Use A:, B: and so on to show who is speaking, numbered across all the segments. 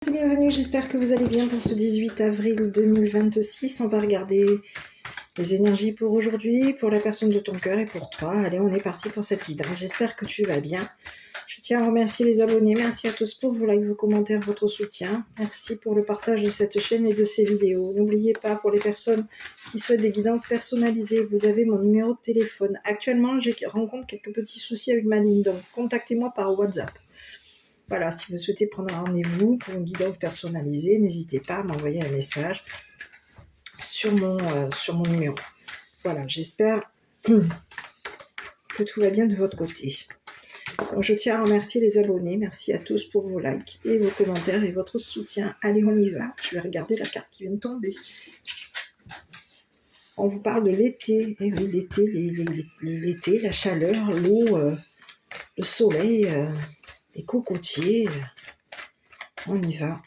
A: Bienvenue, j'espère que vous allez bien pour ce 18 avril 2026. On va regarder les énergies pour aujourd'hui, pour la personne de ton cœur et pour toi. Allez, on est parti pour cette guidance. J'espère que tu vas bien. Je tiens à remercier les abonnés. Merci à tous pour vos likes, vos commentaires, votre soutien. Merci pour le partage de cette chaîne et de ces vidéos. N'oubliez pas, pour les personnes qui souhaitent des guidances personnalisées, vous avez mon numéro de téléphone. Actuellement, je rencontre quelques petits soucis avec ma ligne, donc contactez-moi par WhatsApp. Voilà, si vous souhaitez prendre un rendez-vous pour une guidance personnalisée, n'hésitez pas à m'envoyer un message sur mon numéro. Voilà, j'espère que tout va bien de votre côté. Donc, je tiens à remercier les abonnés. Merci à tous pour vos likes et vos commentaires et votre soutien. Allez, on y va. Je vais regarder la carte qui vient de tomber. On vous parle de l'été. Eh oui, l'été, l'été, la chaleur, l'eau, le soleil, les cocotiers. On y va.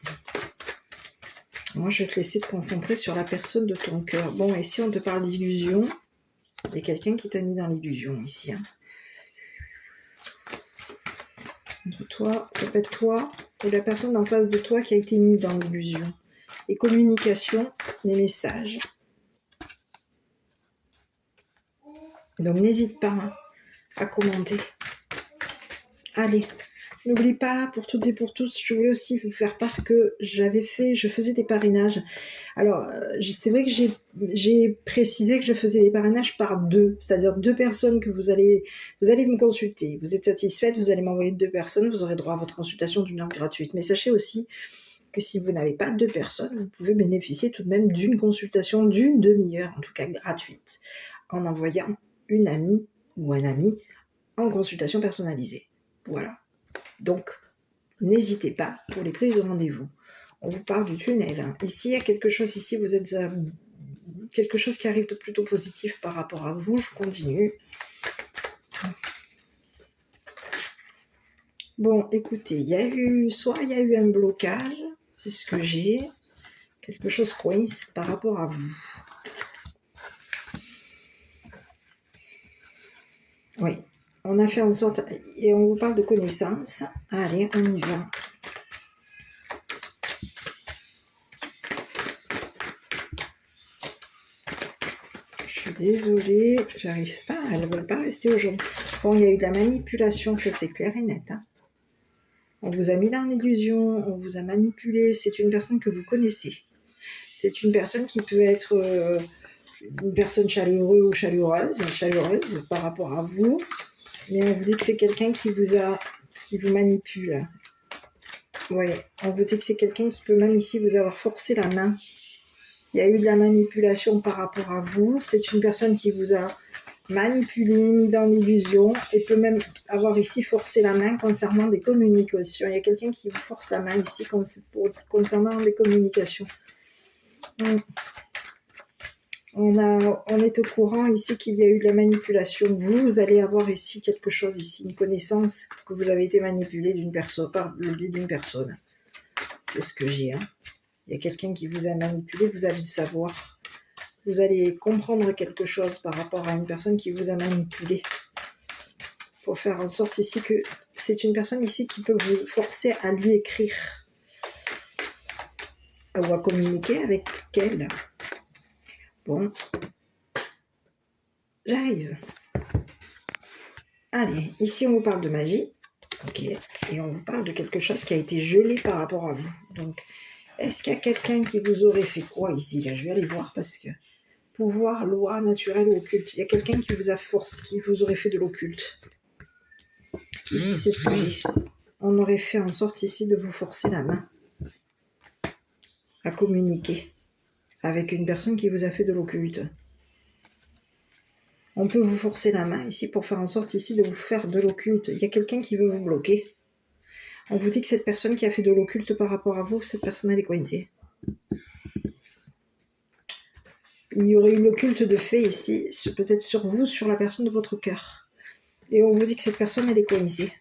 A: Moi, je vais te laisser te concentrer sur la personne de ton cœur. Bon, et si on te parle d'illusion, il y a quelqu'un qui t'a mis dans l'illusion ici. Hein. De toi, ça peut être toi ou la personne en face de toi qui a été mise dans l'illusion. Les communications, les messages. Donc, n'hésite pas hein, à commenter. Allez. N'oublie pas, pour toutes et pour tous, je voulais aussi vous faire part que je faisais des parrainages. Alors, c'est vrai que j'ai précisé que je faisais des parrainages par deux, c'est-à-dire deux personnes que vous allez me consulter. Vous êtes satisfaite, vous allez m'envoyer deux personnes, vous aurez droit à votre consultation d'une heure gratuite. Mais sachez aussi que si vous n'avez pas deux personnes, vous pouvez bénéficier tout de même d'une consultation d'une demi-heure, en tout cas gratuite, en envoyant une amie ou un ami en consultation personnalisée. Voilà. Donc, n'hésitez pas pour les prises de rendez-vous. On vous parle du tunnel. Hein. Ici, il y a quelque chose, ici, vous êtes à quelque chose qui arrive de plutôt positif par rapport à vous. Je continue. Bon, écoutez, il y a eu un blocage, c'est ce que j'ai. Quelque chose coince par rapport à vous. Oui, on a fait en sorte, et on vous parle de connaissance. Allez, on y va. Désolée, j'arrive pas, elles ne veulent pas rester aujourd'hui. Bon, il y a eu de la manipulation, ça c'est clair et net. Hein. On vous a mis dans l'illusion, on vous a manipulé. C'est une personne que vous connaissez. C'est une personne qui peut être une personne chaleureuse ou chaleureuse par rapport à vous. Mais on vous dit que c'est quelqu'un qui vous manipule. Oui, on vous dit que c'est quelqu'un qui peut même ici vous avoir forcé la main. Il y a eu de la manipulation par rapport à vous. C'est une personne qui vous a manipulé, mis dans l'illusion et peut même avoir ici forcé la main concernant des communications. Il y a quelqu'un qui vous force la main ici concernant des communications. On est au courant ici qu'il y a eu de la manipulation. Vous allez avoir ici quelque chose, ici, une connaissance que vous avez été manipulé d'une personne, par le biais d'une personne. C'est ce que j'ai, hein. Il y a quelqu'un qui vous a manipulé, vous allez le savoir. Vous allez comprendre quelque chose par rapport à une personne qui vous a manipulé. Pour faire en sorte ici que c'est une personne ici qui peut vous forcer à lui écrire. Ou à communiquer avec elle. Bon. J'arrive. Allez, ici on vous parle de magie. Ok. Et on vous parle de quelque chose qui a été gelé par rapport à vous. Donc, est-ce qu'il y a quelqu'un qui vous aurait fait quoi ici? Là, je vais aller voir parce que pouvoir, loi, naturel ou occulte. Il y a quelqu'un qui vous a forcé, qui vous aurait fait de l'occulte. Ici, c'est ce que j'ai. On aurait fait en sorte ici de vous forcer la main à communiquer avec une personne qui vous a fait de l'occulte. On peut vous forcer la main ici pour faire en sorte ici de vous faire de l'occulte. Il y a quelqu'un qui veut vous bloquer. On vous dit que cette personne qui a fait de l'occulte par rapport à vous, cette personne elle est coincée. Il y aurait eu l'occulte de fait ici, peut-être sur vous, sur la personne de votre cœur. Et on vous dit que cette personne elle est coincée.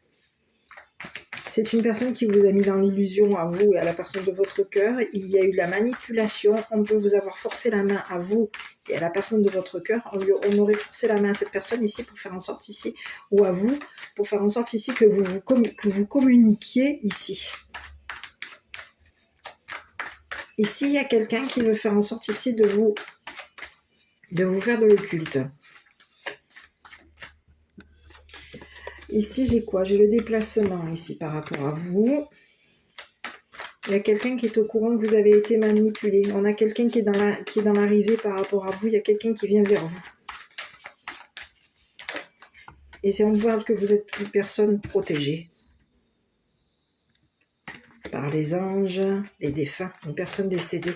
A: C'est une personne qui vous a mis dans l'illusion à vous et à la personne de votre cœur. Il y a eu de la manipulation. On peut vous avoir forcé la main à vous et à la personne de votre cœur. On aurait forcé la main à cette personne ici pour faire en sorte ici, ou à vous, pour faire en sorte ici que vous communiquiez ici. Ici, il y a quelqu'un qui veut faire en sorte ici de vous faire de l'occulte. Ici, j'ai quoi? J'ai le déplacement ici par rapport à vous. Il y a quelqu'un qui est au courant que vous avez été manipulé. On a quelqu'un qui est dans l'arrivée par rapport à vous. Il y a quelqu'un qui vient vers vous. Et c'est on voit que vous êtes une personne protégée par les anges, les défunts, une personne décédée.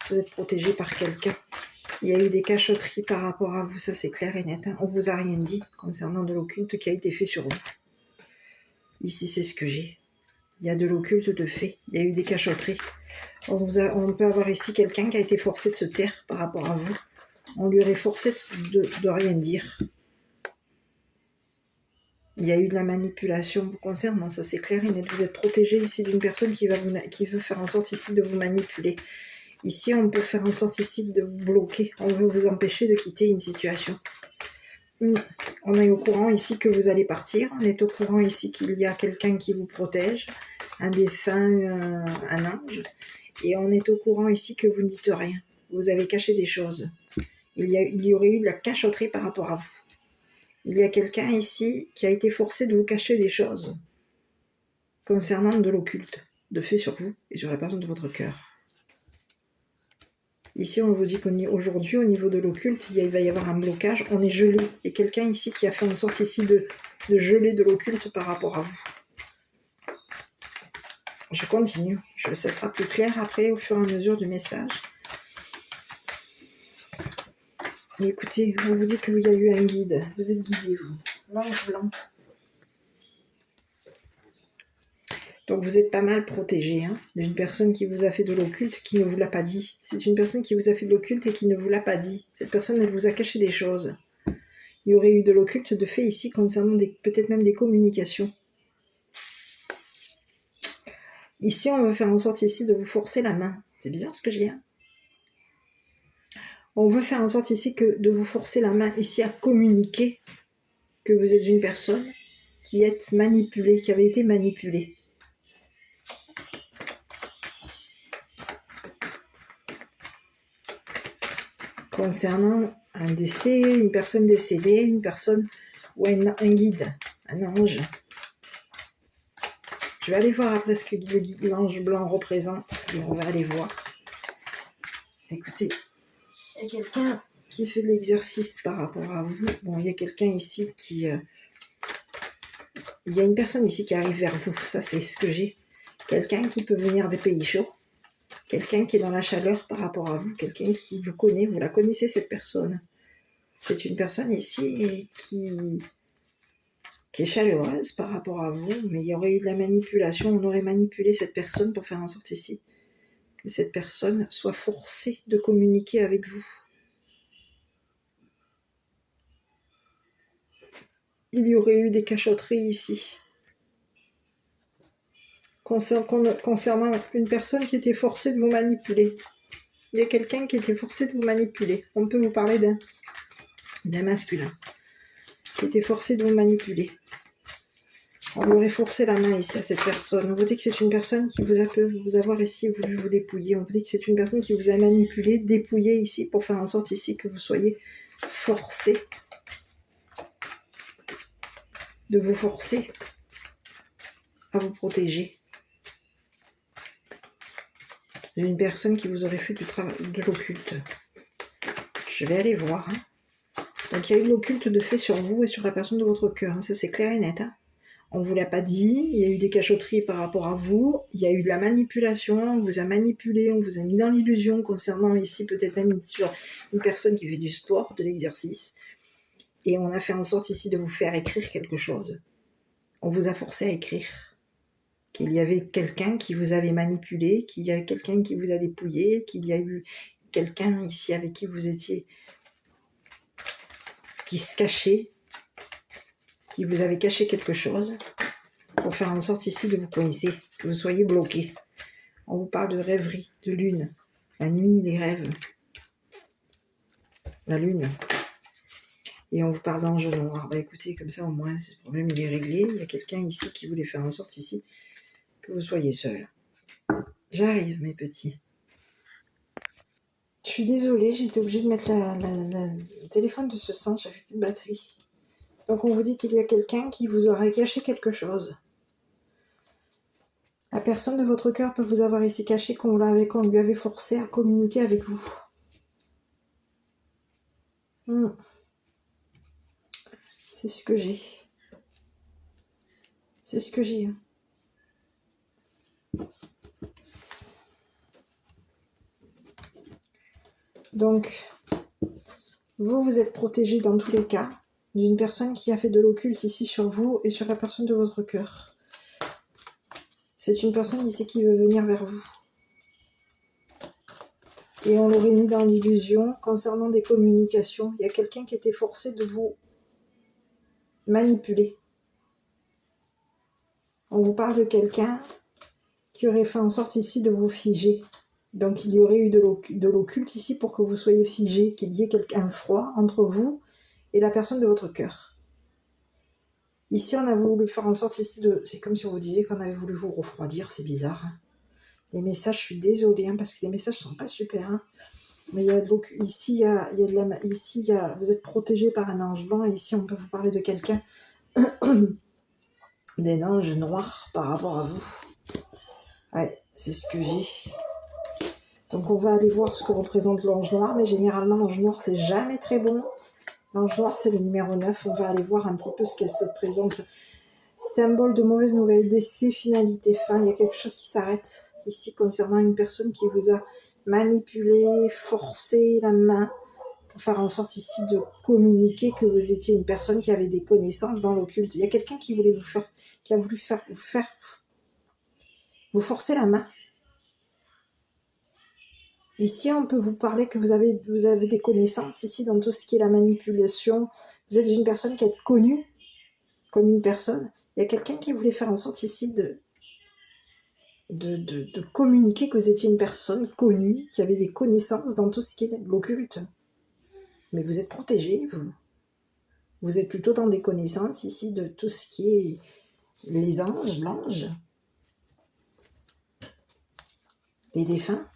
A: Vous êtes protégé par quelqu'un. Il y a eu des cachotteries par rapport à vous, ça c'est clair et net. Hein. On vous a rien dit concernant de l'occulte qui a été fait sur vous. Ici, c'est ce que j'ai. Il y a de l'occulte de fait. Il y a eu des cachotteries. On peut avoir ici quelqu'un qui a été forcé de se taire par rapport à vous. On lui aurait forcé de rien dire. Il y a eu de la manipulation vous concernant, ça c'est clair et net. Vous êtes protégé ici d'une personne qui veut faire en sorte ici de vous manipuler. Ici, on peut faire en sorte ici de vous bloquer. On veut vous empêcher de quitter une situation. On est au courant ici que vous allez partir. On est au courant ici qu'il y a quelqu'un qui vous protège, un défunt, un ange. Et on est au courant ici que vous ne dites rien. Vous avez caché des choses. Il y aurait eu de la cachotterie par rapport à vous. Il y a quelqu'un ici qui a été forcé de vous cacher des choses concernant de l'occulte, de fait sur vous et sur la personne de votre cœur. Ici, on vous dit qu'aujourd'hui, au niveau de l'occulte, il va y avoir un blocage. On est gelé. Il y a quelqu'un ici qui a fait en sorte ici de geler de l'occulte par rapport à vous. Je continue. Ça sera plus clair après, au fur et à mesure du message. Mais écoutez, on vous dit qu'il y a eu un guide. Vous êtes guidé, vous. L'ange blanc. Donc vous êtes pas mal protégé d'une personne qui vous a fait de l'occulte, qui ne vous l'a pas dit. C'est une personne qui vous a fait de l'occulte et qui ne vous l'a pas dit. Cette personne, elle vous a caché des choses. Il y aurait eu de l'occulte de fait ici concernant peut-être même des communications. Ici, on veut faire en sorte ici de vous forcer la main. C'est bizarre ce que j'ai. On veut faire en sorte ici de vous forcer la main ici à communiquer que vous êtes une personne qui est manipulée, qui avait été manipulée. Concernant un décès, une personne décédée, une personne ou un guide, un ange. Je vais aller voir après ce que l'ange blanc représente et on va aller voir. Écoutez, il y a quelqu'un qui fait de l'exercice par rapport à vous. Bon, il y a quelqu'un ici qui... il y a une personne ici qui arrive vers vous, ça c'est ce que j'ai. Quelqu'un qui peut venir des pays chauds. Quelqu'un qui est dans la chaleur par rapport à vous, quelqu'un qui vous connaît, vous la connaissez cette personne. C'est une personne ici qui est chaleureuse par rapport à vous, mais il y aurait eu de la manipulation, on aurait manipulé cette personne pour faire en sorte ici que cette personne soit forcée de communiquer avec vous. Il y aurait eu des cachotteries ici. Concernant une personne qui était forcée de vous manipuler. Il y a quelqu'un qui était forcé de vous manipuler. On peut vous parler d'un masculin qui était forcé de vous manipuler. On lui aurait forcé la main ici à cette personne. On vous dit que c'est une personne qui vous avoir ici voulu vous dépouiller. On vous dit que c'est une personne qui vous a manipulé, dépouillé ici pour faire en sorte ici que vous soyez forcé. De vous forcer à vous protéger. D'une personne qui vous aurait fait du travail, de l'occulte. Je vais aller voir. Donc il y a eu de l'occulte de fait sur vous et sur la personne de votre cœur. Ça c'est clair et net. On ne vous l'a pas dit, il y a eu des cachotteries par rapport à vous, il y a eu de la manipulation, on vous a manipulé, on vous a mis dans l'illusion concernant ici peut-être même sur une personne qui fait du sport, de l'exercice. Et on a fait en sorte ici de vous faire écrire quelque chose. On vous a forcé à écrire. Qu'il y avait quelqu'un qui vous avait manipulé, qu'il y avait quelqu'un qui vous a dépouillé, qu'il y a eu quelqu'un ici avec qui vous étiez, qui se cachait, qui vous avait caché quelque chose, pour faire en sorte ici de vous coincer, que vous soyez bloqué. On vous parle de rêverie, de lune, la nuit, les rêves, la lune. Et on vous parle d'ange noir. Bah écoutez, comme ça au moins, ce problème il est réglé. Il y a quelqu'un ici qui voulait faire en sorte ici que vous soyez seul. J'arrive mes petits. Je suis désolée, j'ai été obligée de mettre le téléphone de ce sens, j'avais plus de batterie. Donc on vous dit qu'il y a quelqu'un qui vous aurait caché quelque chose. La personne de votre cœur peut vous avoir ici caché qu'on lui avait forcé à communiquer avec vous. C'est ce que j'ai. C'est ce que j'ai. Donc, vous êtes protégé dans tous les cas d'une personne qui a fait de l'occulte ici sur vous et sur la personne de votre cœur. C'est une personne ici qui veut venir vers vous. Et on l'aurait mis dans l'illusion concernant des communications. Il y a quelqu'un qui était forcé de vous manipuler. On vous parle de quelqu'un qui aurait fait en sorte ici de vous figer. Donc il y aurait eu de l'occulte ici pour que vous soyez figé, qu'il y ait un froid entre vous et la personne de votre cœur. Ici on a voulu faire en sorte ici de... C'est comme si on vous disait qu'on avait voulu vous refroidir, c'est bizarre. Hein. Les messages, je suis désolée, hein, parce que les messages sont pas super. Hein. Mais il y a ici, vous êtes protégé par un ange blanc, et ici on peut vous parler de quelqu'un, d'un ange noir par rapport à vous. Ouais, c'est ce que j'ai. Donc on va aller voir ce que représente l'ange noir, mais généralement l'ange noir c'est jamais très bon. L'ange noir c'est le numéro 9, on va aller voir un petit peu ce qu'elle se présente. Symbole de mauvaise nouvelle, décès, finalité, fin, il y a quelque chose qui s'arrête ici concernant une personne qui vous a manipulé, forcé la main pour faire en sorte ici de communiquer que vous étiez une personne qui avait des connaissances dans l'occulte. Il y a quelqu'un qui voulait qui a voulu vous forcer la main. Ici, on peut vous parler que vous avez des connaissances ici dans tout ce qui est la manipulation. Vous êtes une personne qui est connue comme une personne. Il y a quelqu'un qui voulait faire en sorte ici de communiquer que vous étiez une personne connue, qui avait des connaissances dans tout ce qui est l'occulte. Mais vous êtes protégé, vous. Vous êtes plutôt dans des connaissances ici de tout ce qui est les anges, l'ange, les défunts.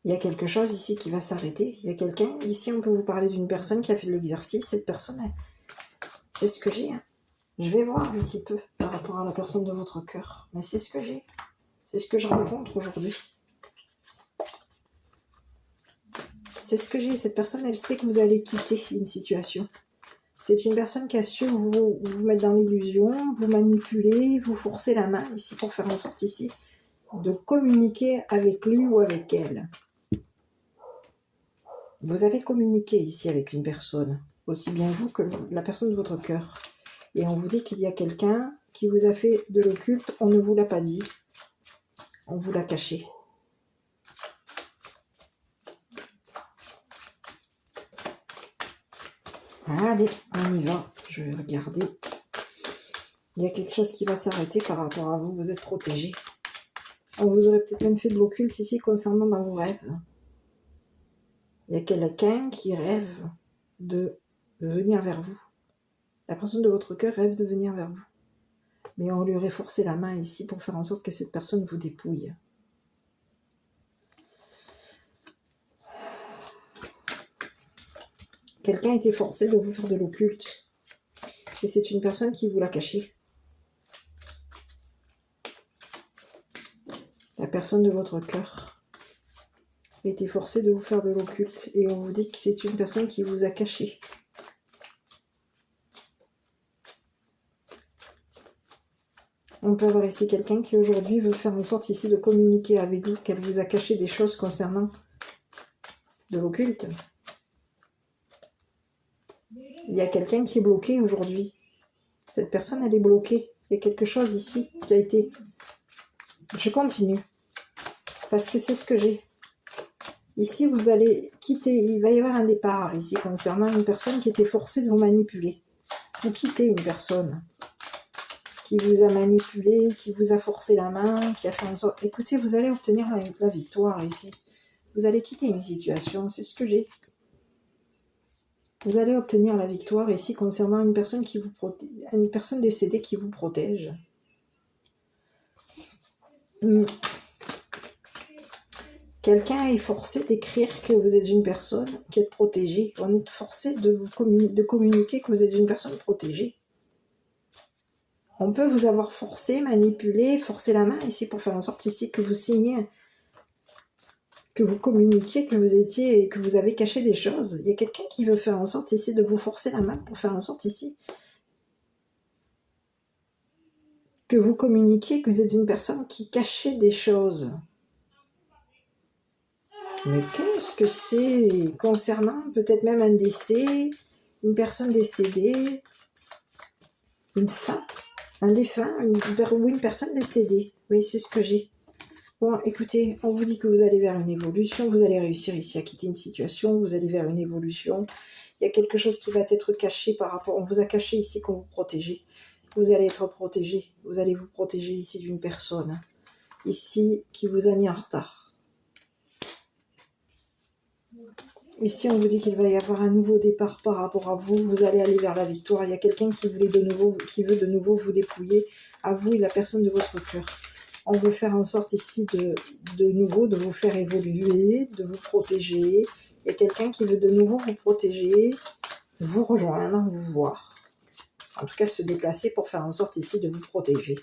A: Il y a quelque chose ici qui va s'arrêter. Il y a quelqu'un, ici on peut vous parler d'une personne qui a fait de l'exercice. Cette personne, c'est ce que j'ai. Hein. Je vais voir un petit peu par rapport à la personne de votre cœur. Mais c'est ce que j'ai. C'est ce que je rencontre aujourd'hui. C'est ce que j'ai. Cette personne, elle sait que vous allez quitter une situation. C'est une personne qui a su vous mettre dans l'illusion, vous manipuler, vous forcer la main ici pour faire en sorte ici de communiquer avec lui ou avec elle. Vous avez communiqué ici avec une personne, aussi bien vous que la personne de votre cœur. Et on vous dit qu'il y a quelqu'un qui vous a fait de l'occulte, on ne vous l'a pas dit, on vous l'a caché. Allez, on y va, je vais regarder. Il y a quelque chose qui va s'arrêter par rapport à vous, vous êtes protégé. On vous aurait peut-être même fait de l'occulte ici concernant dans vos rêves. Il y a quelqu'un qui rêve de venir vers vous. La personne de votre cœur rêve de venir vers vous. Mais on lui aurait forcé la main ici pour faire en sorte que cette personne vous dépouille. Quelqu'un a été forcé de vous faire de l'occulte. Et c'est une personne qui vous l'a caché. La personne de votre cœur a été forcée de vous faire de l'occulte. Et on vous dit que c'est une personne qui vous a caché. On peut avoir ici quelqu'un qui aujourd'hui veut faire en sorte ici de communiquer avec vous, qu'elle vous a caché des choses concernant de l'occulte. Il y a quelqu'un qui est bloqué aujourd'hui. Cette personne, elle est bloquée. Il y a quelque chose ici qui a été... Je continue. Parce que c'est ce que j'ai. Ici, vous allez quitter. Il va y avoir un départ ici concernant une personne qui était forcée de vous manipuler. Vous quittez une personne qui vous a manipulé, qui vous a forcé la main, qui a fait en sorte... Écoutez, vous allez obtenir la victoire ici. Vous allez quitter une situation. C'est ce que j'ai. Vous allez obtenir la victoire ici concernant une personne qui vous protège, une personne décédée qui vous protège. Quelqu'un est forcé d'écrire que vous êtes une personne qui est protégée. On est forcé de communiquer que vous êtes une personne protégée. On peut vous avoir forcé, manipulé, forcé la main ici pour faire en sorte ici que vous signiez, que vous communiquiez, que vous avez caché des choses. Il y a quelqu'un qui veut faire en sorte ici de vous forcer la main pour faire en sorte ici que vous communiquiez que vous êtes une personne qui cachait des choses. Mais qu'est-ce que c'est concernant peut-être même un décès, une personne décédée, une fin, un défunt, ou une personne décédée. Oui, c'est ce que j'ai. Bon, écoutez, on vous dit que vous allez vers une évolution, vous allez réussir ici à quitter une situation, vous allez vers une évolution. Il y a quelque chose qui va être caché par rapport, on vous a caché ici qu'on vous protégez. Vous allez être protégé, vous allez vous protéger ici d'une personne, ici, qui vous a mis en retard. Ici, on vous dit qu'il va y avoir un nouveau départ par rapport à vous. Vous allez aller vers la victoire. Il y a quelqu'un qui veut de nouveau vous dépouiller, à vous et la personne de votre cœur. On veut faire en sorte ici de nouveau de vous faire évoluer, de vous protéger. Il y a quelqu'un qui veut de nouveau vous protéger, vous rejoindre, vous voir. En tout cas, se déplacer pour faire en sorte ici de vous protéger.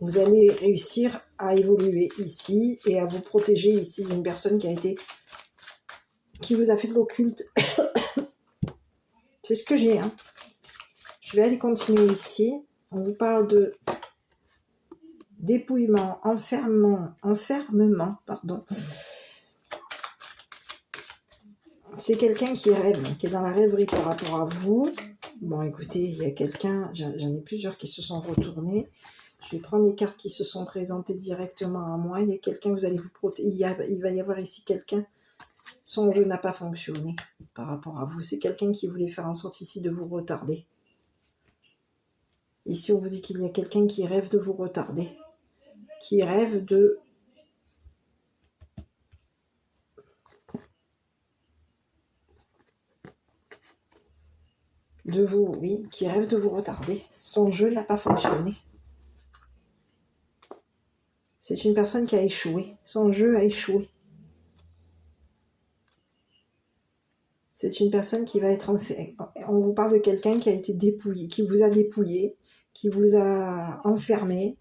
A: Vous allez réussir à évoluer ici et à vous protéger ici d'une personne qui vous a fait de l'occulte. C'est ce que j'ai. Hein. Je vais aller continuer ici. On vous parle de dépouillement, enfermement, pardon. C'est quelqu'un qui rêve, qui est dans la rêverie par rapport à vous. Bon, écoutez, il y a quelqu'un, j'en ai plusieurs qui se sont retournés. Je vais prendre les cartes qui se sont présentées directement à moi. Il y a quelqu'un, vous allez vous protéger. Il va y avoir ici quelqu'un. Son jeu n'a pas fonctionné par rapport à vous. C'est quelqu'un qui voulait faire en sorte ici de vous retarder. Ici, on vous dit qu'il y a quelqu'un qui rêve de vous retarder. Qui rêve de vous, oui, qui rêve de vous retarder. Son jeu n'a pas fonctionné. C'est une personne qui a échoué. Son jeu a échoué. C'est une personne qui va être enfermée. On vous parle de quelqu'un qui a été dépouillé, qui vous a dépouillé, qui vous a enfermé.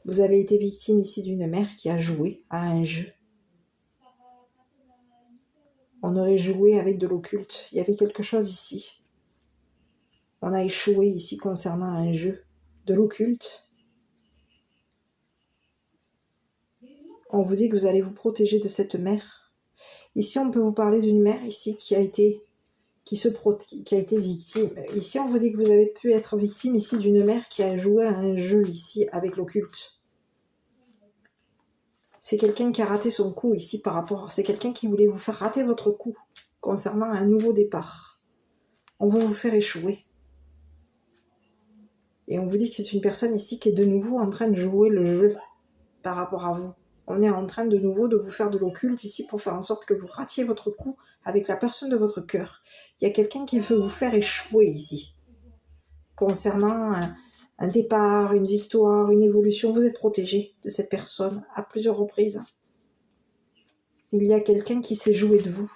A: Vous avez été victime ici d'une mère qui a joué à un jeu. On aurait joué avec de l'occulte. Il y avait quelque chose ici. On a échoué ici concernant un jeu de l'occulte. On vous dit que vous allez vous protéger de cette mère. Ici, on peut vous parler d'une mère ici qui a été victime. Ici, on vous dit que vous avez pu être victime ici d'une mère qui a joué à un jeu ici avec l'occulte. C'est quelqu'un qui a raté son coup ici par rapport... C'est quelqu'un qui voulait vous faire rater votre coup concernant un nouveau départ. On va vous faire échouer. Et on vous dit que c'est une personne ici qui est de nouveau en train de jouer le jeu par rapport à vous. On est en train de nouveau de vous faire de l'occulte ici pour faire en sorte que vous ratiez votre coup avec la personne de votre cœur. Il y a quelqu'un qui veut vous faire échouer ici. Concernant un départ, une victoire, une évolution, vous êtes protégé de cette personne à plusieurs reprises. Il y a quelqu'un qui s'est joué de vous.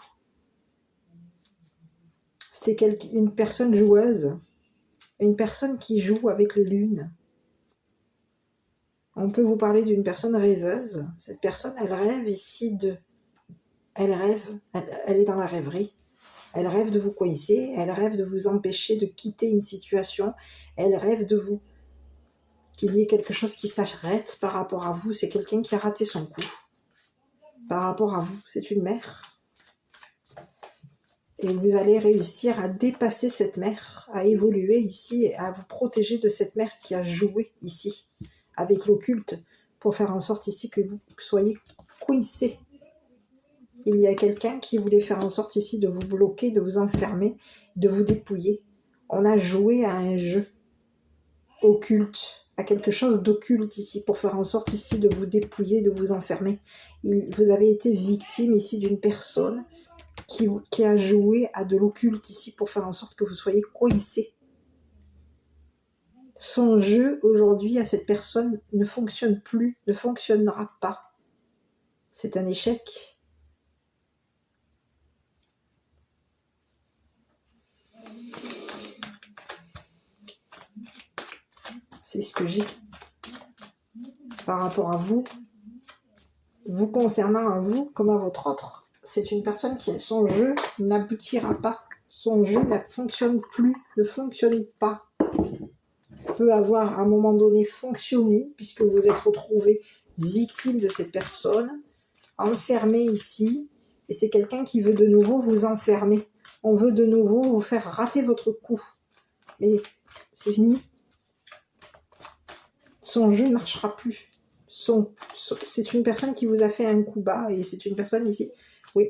A: C'est une personne joueuse, une personne qui joue avec les lunes. On peut vous parler d'une personne rêveuse. Cette personne, elle rêve ici Elle rêve, elle est dans la rêverie. Elle rêve de vous coincer, elle rêve de vous empêcher de quitter une situation. Elle rêve de vous. Qu'il y ait quelque chose qui s'arrête par rapport à vous. C'est quelqu'un qui a raté son coup. Par rapport à vous, c'est une mère. Et vous allez réussir à dépasser cette mère, à évoluer ici, et à vous protéger de cette mère qui a joué ici, avec l'occulte, pour faire en sorte ici que vous soyez coincés. Il y a quelqu'un qui voulait faire en sorte ici de vous bloquer, de vous enfermer, de vous dépouiller. On a joué à un jeu occulte, à quelque chose d'occulte ici, pour faire en sorte ici de vous dépouiller, de vous enfermer. Vous avez été victime ici d'une personne qui a joué à de l'occulte ici pour faire en sorte que vous soyez coincés. Son jeu aujourd'hui à cette personne ne fonctionne plus, ne fonctionnera pas. C'est un échec. C'est ce que j'ai par rapport à vous. Vous concernant à vous comme à votre autre. C'est une personne qui, son jeu n'aboutira pas. Son jeu ne fonctionne plus, ne fonctionne pas. Peut avoir à un moment donné fonctionné, puisque vous êtes retrouvé victime de cette personne, enfermé ici, et c'est quelqu'un qui veut de nouveau vous enfermer. On veut de nouveau vous faire rater votre coup. Mais c'est fini. Son jeu ne marchera plus. C'est une personne qui vous a fait un coup bas, et c'est une personne ici, oui,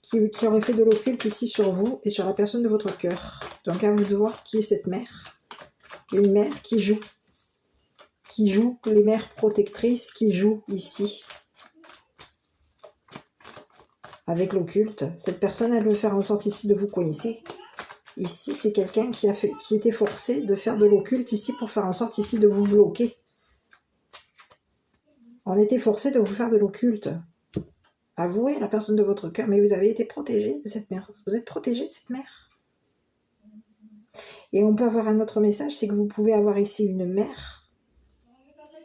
A: qui aurait fait de l'occulte ici sur vous et sur la personne de votre cœur. Donc à vous de voir qui est cette mère. Une mère qui joue, les mères protectrices qui jouent ici. Avec l'occulte, cette personne, elle veut faire en sorte ici de vous coincer. Ici, c'est quelqu'un qui était forcé de faire de l'occulte ici pour faire en sorte ici de vous bloquer. On était forcé de vous faire de l'occulte. Avouez à la personne de votre cœur, mais vous avez été protégé de cette mère. Vous êtes protégé de cette mère. Et on peut avoir un autre message, c'est que vous pouvez avoir ici une mère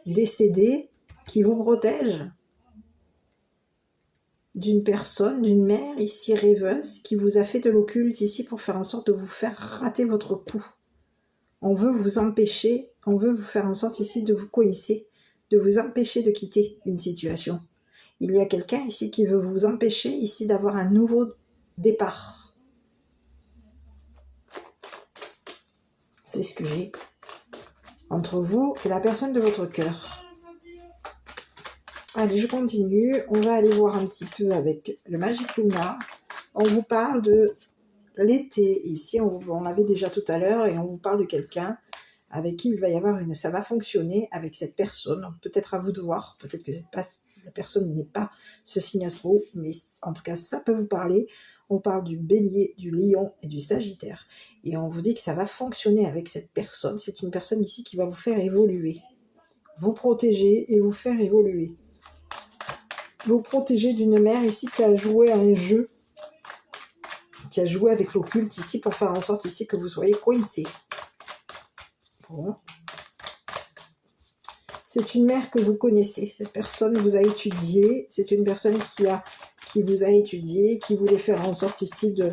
A: décédée qui vous protège d'une personne, d'une mère ici rêveuse qui vous a fait de l'occulte ici pour faire en sorte de vous faire rater votre coup. On veut vous empêcher, on veut vous faire en sorte ici de vous coincer, de vous empêcher de quitter une situation. Il y a quelqu'un ici qui veut vous empêcher ici d'avoir un nouveau départ. C'est ce que j'ai entre vous et la personne de votre cœur. Allez, je continue. On va aller voir un petit peu avec le Magic Luna. On vous parle de l'été. Ici, on l'avait déjà tout à l'heure et on vous parle de quelqu'un avec qui il va y avoir ça va fonctionner avec cette personne. Peut-être à vous de voir. Peut-être que la personne n'est pas ce signe astro, mais en tout cas, ça peut vous parler. On parle du Bélier, du Lion et du Sagittaire. Et on vous dit que ça va fonctionner avec cette personne. C'est une personne ici qui va vous faire évoluer. Vous protéger et vous faire évoluer. Vous protéger d'une mère ici qui a joué à un jeu, qui a joué avec l'occulte ici pour faire en sorte ici que vous soyez coincés. Bon. C'est une mère que vous connaissez. Cette personne vous a étudié. C'est une personne qui vous a étudié, qui voulait faire en sorte ici de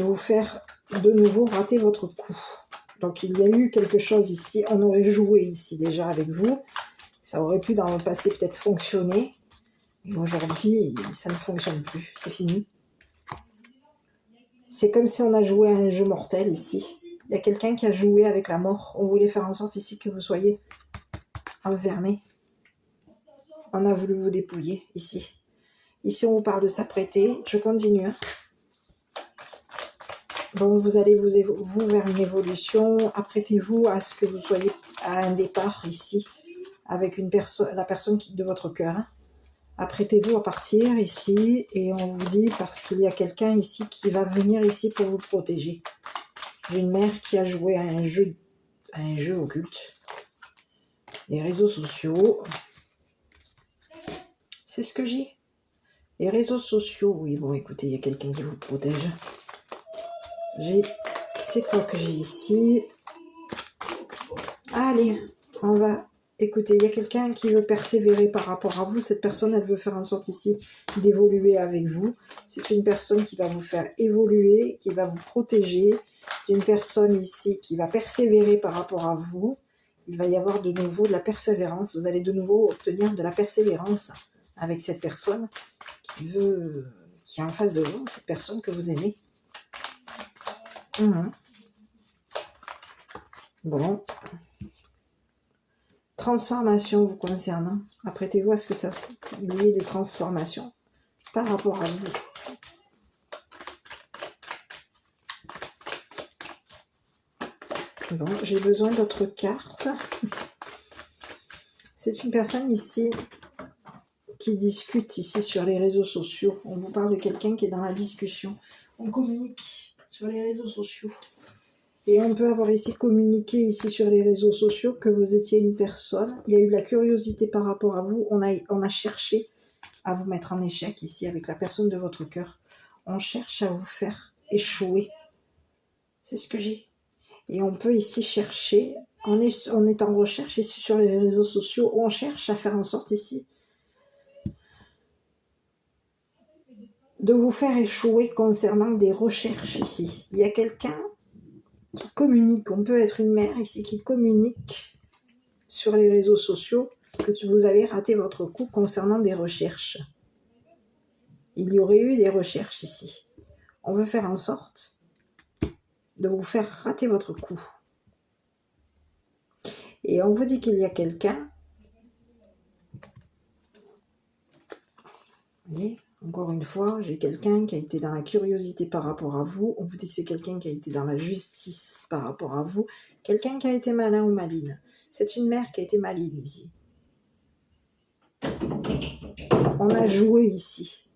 A: vous faire de nouveau rater votre coup. Donc il y a eu quelque chose ici. On aurait joué ici déjà avec vous. Ça aurait pu dans le passé peut-être fonctionner. Et aujourd'hui, ça ne fonctionne plus. C'est fini. C'est comme si on a joué à un jeu mortel ici. Il y a quelqu'un qui a joué avec la mort. On voulait faire en sorte ici que vous soyez enfermés. On a voulu vous dépouiller ici. Ici, on vous parle de s'apprêter. Je continue. Bon, vous allez vous vers une évolution. Apprêtez-vous à ce que vous soyez à un départ ici avec la personne de votre cœur. Apprêtez-vous à partir ici et on vous dit parce qu'il y a quelqu'un ici qui va venir ici pour vous protéger. D'une mère qui a joué à un jeu occulte. Les réseaux sociaux, c'est ce que j'ai. Les réseaux sociaux, oui, bon, écoutez, il y a quelqu'un qui vous protège. C'est quoi que j'ai ici? Allez, on va... Écoutez, il y a quelqu'un qui veut persévérer par rapport à vous. Cette personne, elle veut faire en sorte ici d'évoluer avec vous. C'est une personne qui va vous faire évoluer, qui va vous protéger. C'est une personne ici qui va persévérer par rapport à vous. Il va y avoir de nouveau de la persévérance. Vous allez de nouveau obtenir de la persévérance avec cette personne qui est en face de vous, cette personne que vous aimez. Bon. Transformation vous concernant. Apprêtez-vous à ce qu'il y ait des transformations par rapport à vous. Bon, j'ai besoin d'autres cartes. C'est une personne ici qui discute ici sur les réseaux sociaux. On vous parle de quelqu'un qui est dans la discussion. On communique sur les réseaux sociaux. Et on peut avoir ici communiqué ici sur les réseaux sociaux que vous étiez une personne. Il y a eu de la curiosité par rapport à vous. On a cherché à vous mettre en échec ici avec la personne de votre cœur. On cherche à vous faire échouer. C'est ce que j'ai. Et on peut ici chercher, on est en recherche ici sur les réseaux sociaux, on cherche à faire en sorte ici de vous faire échouer concernant des recherches ici. Il y a quelqu'un qui communique, on peut être une mère ici qui communique sur les réseaux sociaux que vous avez raté votre coup concernant des recherches. Il y aurait eu des recherches ici. On veut faire en sorte de vous faire rater votre coup. Et on vous dit qu'il y a quelqu'un, vous voyez, encore une fois, j'ai quelqu'un qui a été dans la curiosité par rapport à vous. On vous dit que c'est quelqu'un qui a été dans la justice par rapport à vous. Quelqu'un qui a été malin ou maline. C'est une mère qui a été maligne ici. On a joué ici,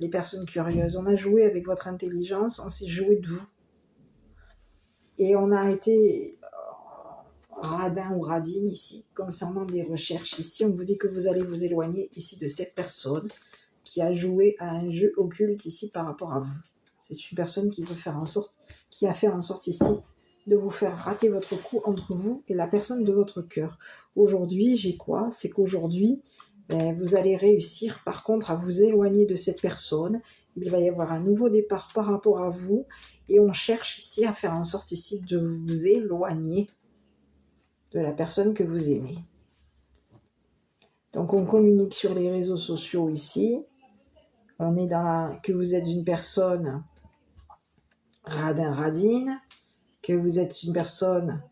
A: les personnes curieuses. On a joué avec votre intelligence, on s'est joué de vous. Et on a été radin ou radine ici, concernant des recherches ici. On vous dit que vous allez vous éloigner ici de cette personne qui a joué à un jeu occulte ici par rapport à vous. C'est une personne qui veut faire en sorte, qui a fait en sorte ici de vous faire rater votre coup entre vous et la personne de votre cœur. Aujourd'hui, j'ai quoi? C'est qu'aujourd'hui, vous allez réussir par contre à vous éloigner de cette personne. Il va y avoir un nouveau départ par rapport à vous et on cherche ici à faire en sorte ici de vous éloigner de la personne que vous aimez. Donc on communique sur les réseaux sociaux ici. On est que vous êtes une personne radin-radine, que vous êtes une personne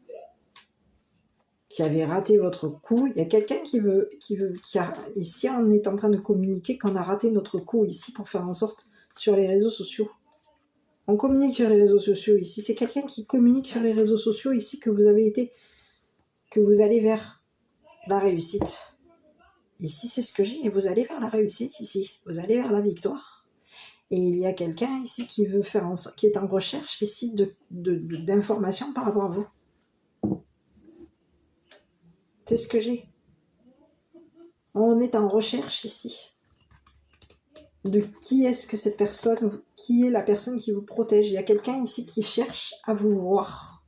A: qui avait raté votre coup. Il y a quelqu'un ici on est en train de communiquer qu'on a raté notre coup ici pour faire en sorte sur les réseaux sociaux. On communique sur les réseaux sociaux ici. C'est quelqu'un qui communique sur les réseaux sociaux ici que vous allez vers la réussite. Ici, c'est ce que j'ai. Et vous allez vers la réussite ici. Vous allez vers la victoire. Et il y a quelqu'un ici qui est en recherche ici d'informations par rapport à vous. C'est ce que j'ai. On est en recherche ici de qui est-ce que cette personne, qui est la personne qui vous protège. Il y a quelqu'un ici qui cherche à vous voir.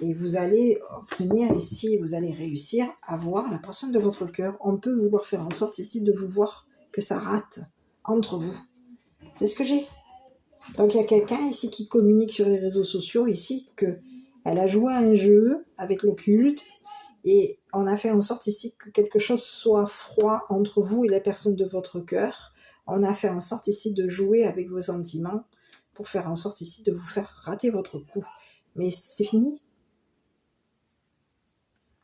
A: Et vous allez obtenir ici, vous allez réussir à voir la personne de votre cœur. On peut vouloir faire en sorte ici de vous voir que ça rate entre vous. C'est ce que j'ai. Donc il y a quelqu'un ici qui communique sur les réseaux sociaux ici qu'elle a joué à un jeu avec l'occulte et on a fait en sorte ici que quelque chose soit froid entre vous et la personne de votre cœur. On a fait en sorte ici de jouer avec vos sentiments pour faire en sorte ici de vous faire rater votre coup. Mais c'est fini.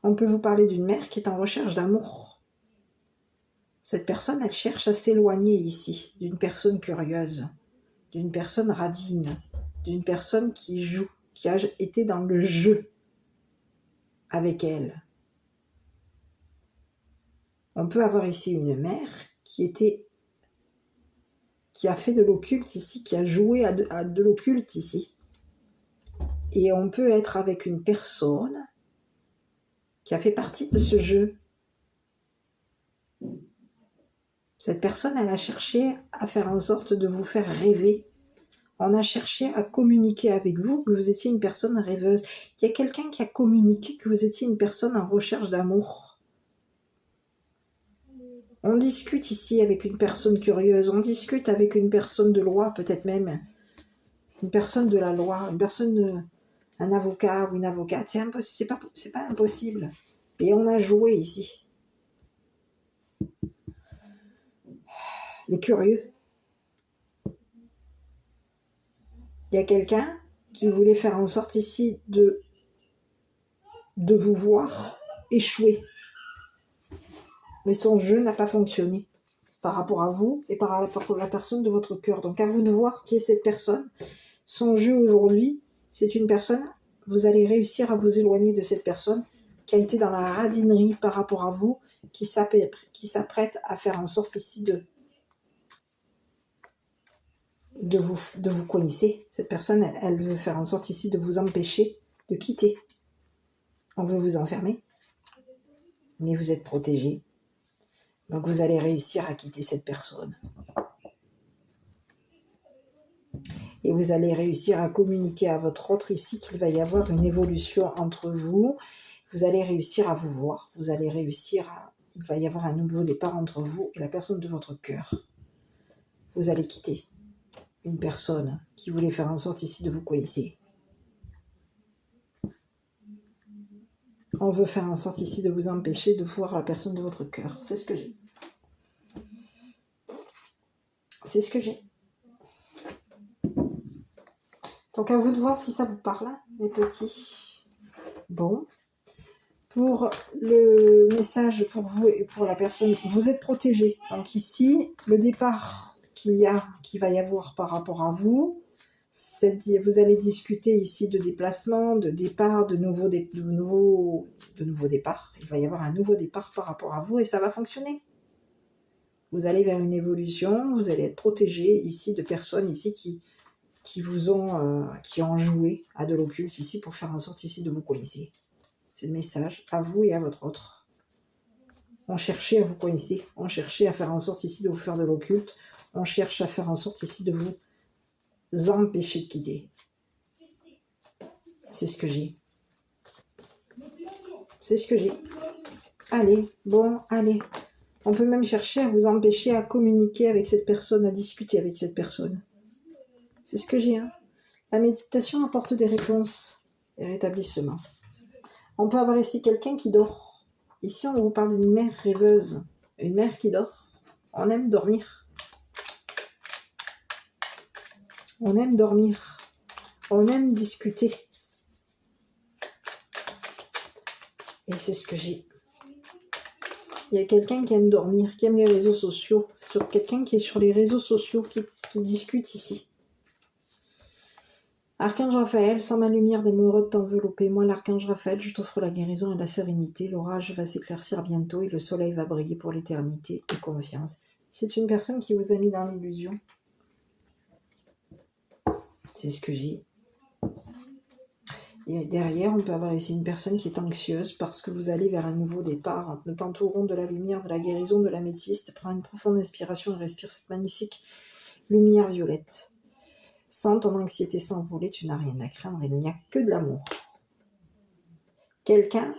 A: On peut vous parler d'une mère qui est en recherche d'amour. Cette personne, elle cherche à s'éloigner ici d'une personne curieuse, d'une personne radine, d'une personne qui joue, qui a été dans le jeu avec elle. On peut avoir ici une mère qui a fait de l'occulte ici, qui a joué à de l'occulte ici. Et on peut être avec une personne qui a fait partie de ce jeu. Cette personne, elle a cherché à faire en sorte de vous faire rêver. On a cherché à communiquer avec vous que vous étiez une personne rêveuse. Il y a quelqu'un qui a communiqué que vous étiez une personne en recherche d'amour. On discute ici avec une personne curieuse, on discute avec une personne de loi, peut-être même une personne de la loi, un avocat ou une avocate. C'est pas impossible. Et on a joué ici. Les curieux. Il y a quelqu'un qui voulait faire en sorte ici de vous voir échouer. Mais son jeu n'a pas fonctionné par rapport à vous et par rapport à la personne de votre cœur. Donc à vous de voir qui est cette personne. Son jeu aujourd'hui, c'est une personne, vous allez réussir à vous éloigner de cette personne qui a été dans la radinerie par rapport à vous, qui s'apprête à faire en sorte ici de vous coincer. Cette personne, elle veut faire en sorte ici de vous empêcher de quitter. On veut vous enfermer, mais vous êtes protégé. Donc vous allez réussir à quitter cette personne. Et vous allez réussir à communiquer à votre autre ici qu'il va y avoir une évolution entre vous. Vous allez réussir à vous voir. Vous allez réussir à... Il va y avoir un nouveau départ entre vous et la personne de votre cœur. Vous allez quitter une personne qui voulait faire en sorte ici de vous coincer. On veut faire en sorte ici de vous empêcher de voir la personne de votre cœur. C'est ce que j'ai. C'est ce que j'ai. Donc à vous de voir si ça vous parle, les petits. Bon. Pour le message pour vous et pour la personne, vous êtes protégés. Donc ici, le départ qu'il va y avoir par rapport à vous, vous allez discuter ici de déplacement, de départ, de nouveaux départs. Il va y avoir un nouveau départ par rapport à vous et ça va fonctionner. Vous allez vers une évolution, vous allez être protégés ici de personnes ici qui ont joué à de l'occulte ici pour faire en sorte ici de vous coincer. C'est le message à vous et à votre autre. On cherchait à vous coincer, on cherchait à faire en sorte ici de vous faire de l'occulte, on cherche à faire en sorte ici de vous empêcher de quitter. C'est ce que j'ai. C'est ce que j'ai. Allez, bon, allez. On peut même chercher à vous empêcher à communiquer avec cette personne, à discuter avec cette personne. C'est ce que j'ai. Hein. La méditation apporte des réponses et rétablissement. On peut avoir ici quelqu'un qui dort. Ici, on vous parle d'une mère rêveuse. Une mère qui dort. On aime dormir. On aime dormir. On aime discuter. Et c'est ce que j'ai. Il y a quelqu'un qui aime dormir, qui aime les réseaux sociaux. Sur quelqu'un qui est sur les réseaux sociaux, qui discute ici. Archange Raphaël, sans ma lumière d'émeraude t'envelopper, moi l'archange Raphaël, je t'offre la guérison et la sérénité, l'orage va s'éclaircir bientôt et le soleil va briller pour l'éternité et confiance. C'est une personne qui vous a mis dans l'illusion. C'est ce que j'ai. Et derrière, on peut avoir ici une personne qui est anxieuse parce que vous allez vers un nouveau départ. Nous t'entourons de la lumière, de la guérison, de l'améthyste. Prends une profonde inspiration et respire cette magnifique lumière violette. Sans ton anxiété s'envoler, tu n'as rien à craindre, il n'y a que de l'amour. Quelqu'un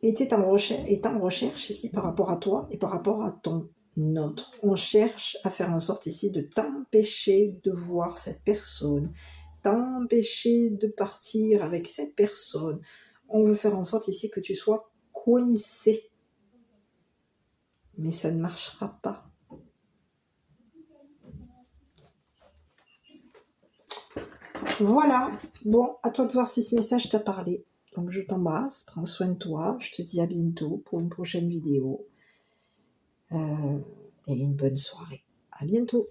A: est en recherche ici par rapport à toi et par rapport à ton autre. On cherche à faire en sorte ici de t'empêcher de voir cette personne, t'empêcher de partir avec cette personne. On veut faire en sorte ici que tu sois coincé. Mais ça ne marchera pas. Voilà, bon, à toi de voir si ce message t'a parlé. Donc je t'embrasse, prends soin de toi, je te dis à bientôt pour une prochaine vidéo. Et une bonne soirée. À bientôt.